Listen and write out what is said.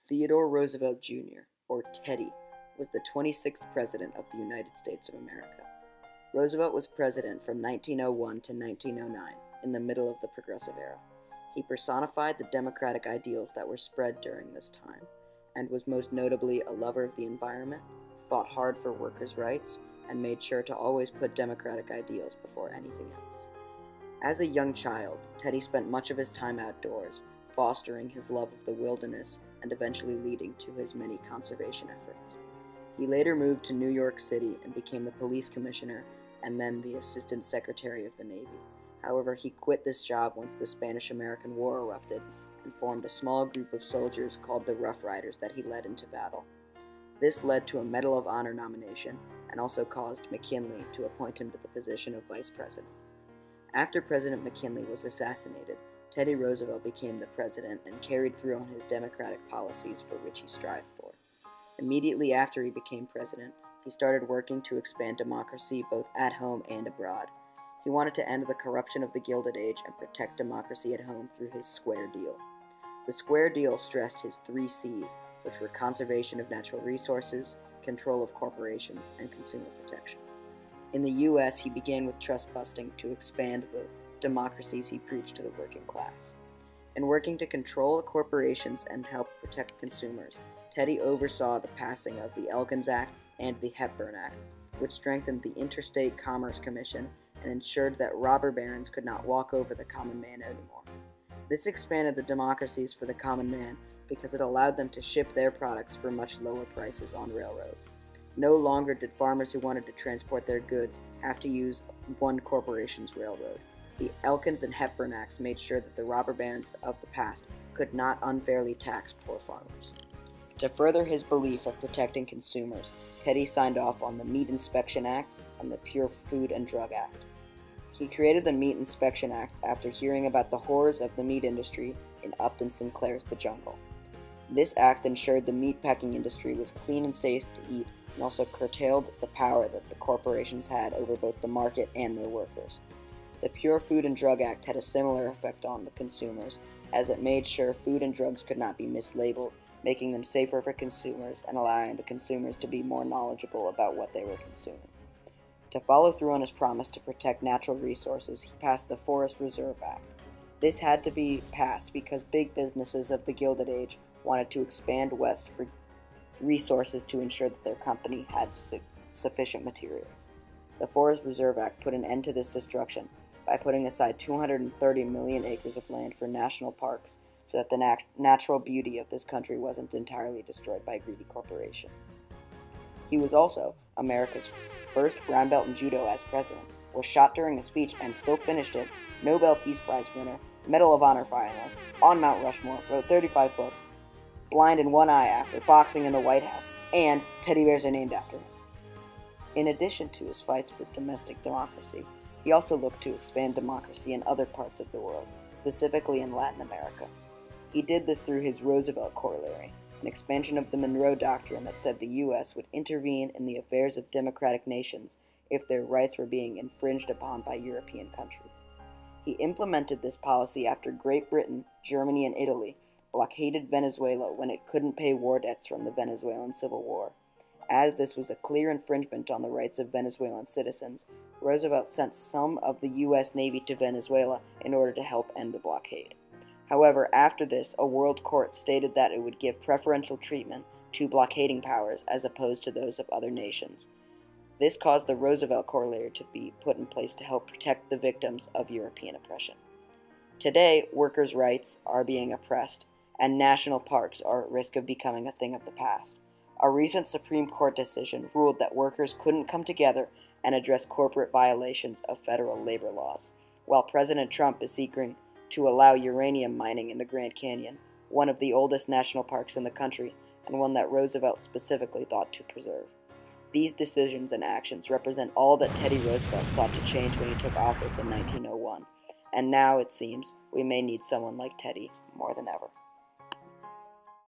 Theodore Roosevelt Jr., or Teddy, was the 26th President of the United States of America. Roosevelt was president from 1901 to 1909, in the middle of the Progressive Era. He personified the democratic ideals that were spread during this time, and was most notably a lover of the environment, fought hard for workers' rights, and made sure to always put democratic ideals before anything else. As a young child, Teddy spent much of his time outdoors, fostering his love of the wilderness and eventually leading to his many conservation efforts. He later moved to New York City and became the police commissioner and then the assistant secretary of the Navy. However, he quit this job once the Spanish-American War erupted and formed a small group of soldiers called the Rough Riders that he led into battle. This led to a Medal of Honor nomination and also caused McKinley to appoint him to the position of vice president. After President McKinley was assassinated, Teddy Roosevelt became the president and carried through on his democratic policies for which he strived for. Immediately after he became president, he started working to expand democracy both at home and abroad. He wanted to end the corruption of the Gilded Age and protect democracy at home through his Square Deal. The Square Deal stressed his 3 C's, which were conservation of natural resources, control of corporations, and consumer protection. In the U.S., he began with trust busting to expand the democracies he preached to the working class. In working to control the corporations and help protect consumers, Teddy oversaw the passing of the Elkins Act and the Hepburn Act, which strengthened the Interstate Commerce Commission and ensured that robber barons could not walk over the common man anymore. This expanded the democracies for the common man because it allowed them to ship their products for much lower prices on railroads. No longer did farmers who wanted to transport their goods have to use one corporation's railroad. The Elkins and Hepburn Acts made sure that the robber barons of the past could not unfairly tax poor farmers. To further his belief of protecting consumers, Teddy signed off on the Meat Inspection Act and the Pure Food and Drug Act. He created the Meat Inspection Act after hearing about the horrors of the meat industry in Upton Sinclair's The Jungle. This act ensured the meatpacking industry was clean and safe to eat and also curtailed the power that the corporations had over both the market and their workers. The Pure Food and Drug Act had a similar effect on the consumers, as it made sure food and drugs could not be mislabeled, making them safer for consumers and allowing the consumers to be more knowledgeable about what they were consuming. To follow through on his promise to protect natural resources, he passed the Forest Reserve Act. This had to be passed because big businesses of the Gilded Age wanted to expand west for resources to ensure that their company had sufficient materials. The Forest Reserve Act put an end to this destruction by putting aside 230 million acres of land for national parks so that the natural beauty of this country wasn't entirely destroyed by greedy corporations. He was also America's first brown belt in judo as president, was shot during a speech and still finished it, Nobel Peace Prize winner, Medal of Honor finalist, on Mount Rushmore, wrote 35 books, blind in one eye after boxing in the White House, and teddy bears are named after him. In addition to his fights for domestic democracy, he also looked to expand democracy in other parts of the world, specifically in Latin America. He did this through his Roosevelt Corollary, an expansion of the Monroe Doctrine that said the U.S. would intervene in the affairs of democratic nations if their rights were being infringed upon by European countries. He implemented this policy after Great Britain, Germany, and Italy blockaded Venezuela when it couldn't pay war debts from the Venezuelan Civil War. As this was a clear infringement on the rights of Venezuelan citizens, Roosevelt sent some of the U.S. Navy to Venezuela in order to help end the blockade. However, after this, a world court stated that it would give preferential treatment to blockading powers as opposed to those of other nations. This caused the Roosevelt Corollary to be put in place to help protect the victims of European oppression. Today, workers' rights are being oppressed, and national parks are at risk of becoming a thing of the past. A recent Supreme Court decision ruled that workers couldn't come together and address corporate violations of federal labor laws, while President Trump is seeking to allow uranium mining in the Grand Canyon, one of the oldest national parks in the country, and one that Roosevelt specifically thought to preserve. These decisions and actions represent all that Teddy Roosevelt sought to change when he took office in 1901, and now, it seems, we may need someone like Teddy more than ever.